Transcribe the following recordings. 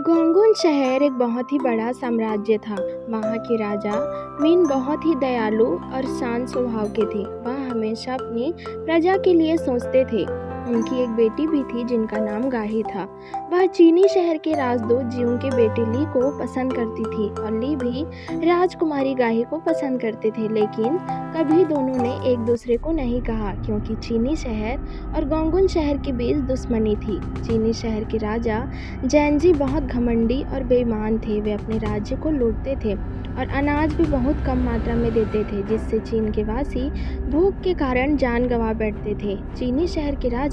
गोंगुन शहर एक बहुत ही बड़ा साम्राज्य था। वहाँ के राजा मीन बहुत ही दयालु और शांत स्वभाव के थे। वह हमेशा अपनी प्रजा के लिए सोचते थे। उनकी एक बेटी भी थी जिनका नाम गाही था। वह चीनी शहर के राजदूत जियों के बेटे ली को पसंद करती थी और ली भी राजकुमारी गाही को पसंद करते थे, लेकिन कभी दोनों ने एक दूसरे को नहीं कहा क्योंकि चीनी शहर और गोंगुन शहर के बीच दुश्मनी थी। चीनी शहर के राजा जैनजी बहुत घमंडी और बेईमान थे। वे अपने राज्य को लूटते थे और अनाज भी बहुत कम मात्रा में देते थे, जिससे चीन के वासी भूख के कारण जान गंवा बैठते थे। चीनी शहर के राजा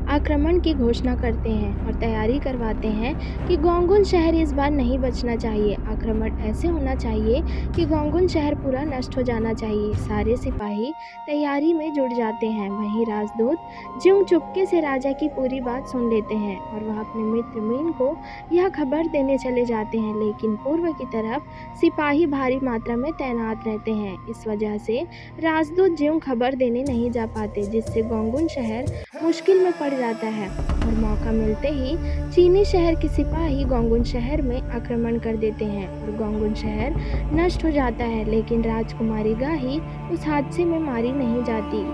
आक्रमण की घोषणा करते हैं और तैयारी करवाते हैं कि गोंगुन शहर इस बार नहीं बचना चाहिए। आक्रमण ऐसे होना चाहिए कि गोंगुन शहर पूरा नष्ट हो जाना चाहिए। सारे सिपाही तैयारी में जुट जाते हैं। वहीं राजदूत ज्यों चुपके से राजा की पूरी बात सुन लेते हैं और वह अपने मित्र मीन को यह खबर देने चले जाते हैं, लेकिन पूर्व की तरफ सिपाही भारी मात्रा में तैनात रहते हैं। इस वजह से राजदूत ज्यों खबर देने नहीं जा पाते, जिससे गोंगुन शहर मुश्किल में पड़ जाता है और मौका मिलते ही चीनी शहर के सिपाही गोंगुन शहर में आक्रमण कर देते हैं और गोंगुन शहर नष्ट हो जाता है। लेकिन राजकुमारी गाही उस हादसे में मारी नहीं जाती।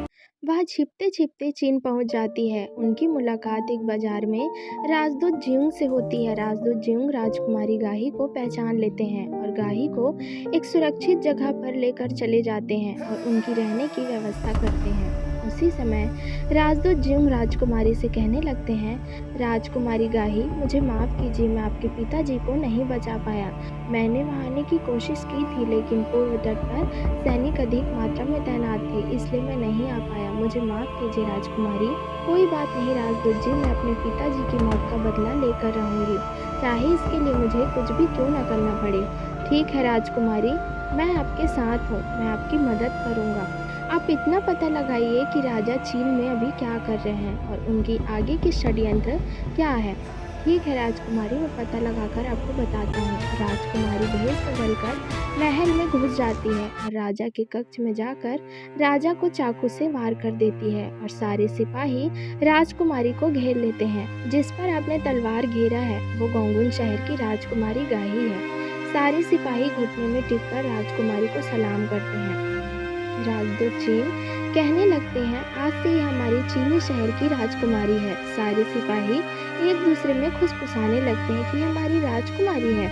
वह छिपते छिपते चीन पहुंच जाती है। उनकी मुलाकात एक बाजार में राजदूत जियोंग से होती है। राजदूत जियोंग राजकुमारी गाही को पहचान लेते हैं और गाही को एक सुरक्षित जगह पर लेकर चले जाते हैं और उनकी रहने की व्यवस्था करते हैं। उसी समय राजदूत जियोंग राजकुमारी से कहने लगते हैं, राजकुमारी गाही, मुझे माफ़ कीजिए, मैं आपके पिताजी को नहीं बचा पाया। मैंने वहाँ आने की कोशिश की थी, लेकिन पूर्व तट पर सैनिक अधिक मात्रा में तैनात थे, इसलिए मैं नहीं आ पाया। मुझे माफ़ कीजिए राजकुमारी। कोई बात नहीं राजदूत जी, मैं अपने पिताजी की मौत का बदला लेकर रहूँगी, चाहे इसके लिए मुझे कुछ भी क्यों न करना पड़े। ठीक है राजकुमारी, मैं आपके साथ हूँ, मैं आपकी मदद करूँगा। आप इतना पता लगाइए कि राजा चीन में अभी क्या कर रहे हैं और उनकी आगे की षड्यंत्र क्या है। ठीक है राजकुमारी, मैं पता लगाकर आपको बताता हूँ। राजकुमारी भेष बदलकर महल में घुस जाती है और राजा के कक्ष में जाकर राजा को चाकू से वार कर देती है और सारे सिपाही राजकुमारी को घेर लेते हैं। जिस पर आपने तलवार घेरा है वो गोंगुन शहर की राजकुमारी गाही है। सारे सिपाही घुटने में टिककर राजकुमारी को सलाम करते हैं। राजदूत चीन कहने लगते हैं, आज से ये हमारी चीनी शहर की राजकुमारी है। सारे सिपाही एक दूसरे में खुशफुसाने लगते हैं कि हमारी राजकुमारी है।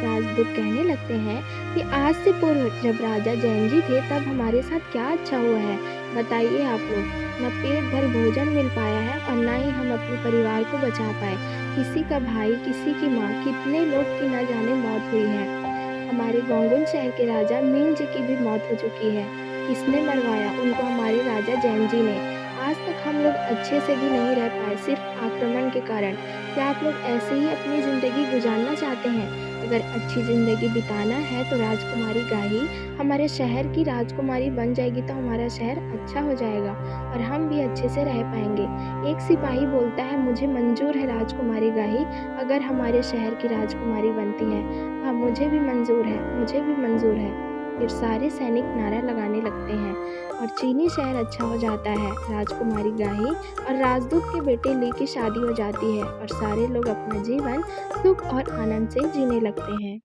राजदूत कहने लगते हैं कि आज से पूर्व जब राजा जैनजी थे तब हमारे साथ क्या अच्छा हुआ है, बताइए आप लोग। न पेट भर भोजन मिल पाया है और न ही हम अपने परिवार को बचा पाए। किसी का भाई, किसी की माँ, कितने लोग की न जाने मौत हुई है। हमारे गोंगुन शहर के राजा मीन जी की भी मौत हो चुकी है। किसने मरवाया उनको? हमारे राजा जैनजी ने। आज तक हम लोग अच्छे से भी नहीं रह पाए, सिर्फ आक्रमण के कारण। क्या आप लोग ऐसे ही अपनी ज़िंदगी गुजारना चाहते हैं? अगर अच्छी ज़िंदगी बिताना है तो राजकुमारी गाही हमारे शहर की राजकुमारी बन जाएगी तो हमारा शहर अच्छा हो जाएगा और हम भी अच्छे से रह पाएंगे। एक सिपाही बोलता है, मुझे मंजूर है राजकुमारी गाही, अगर हमारे शहर की राजकुमारी बनती है। हाँ, मुझे भी मंजूर है, मुझे भी मंजूर है। फिर सारे सैनिक नारा लगाने लगते हैं और चीनी शहर अच्छा हो जाता है। राजकुमारी गाही और राजदूत के बेटे ली की शादी हो जाती है और सारे लोग अपना जीवन सुख और आनंद से जीने लगते हैं।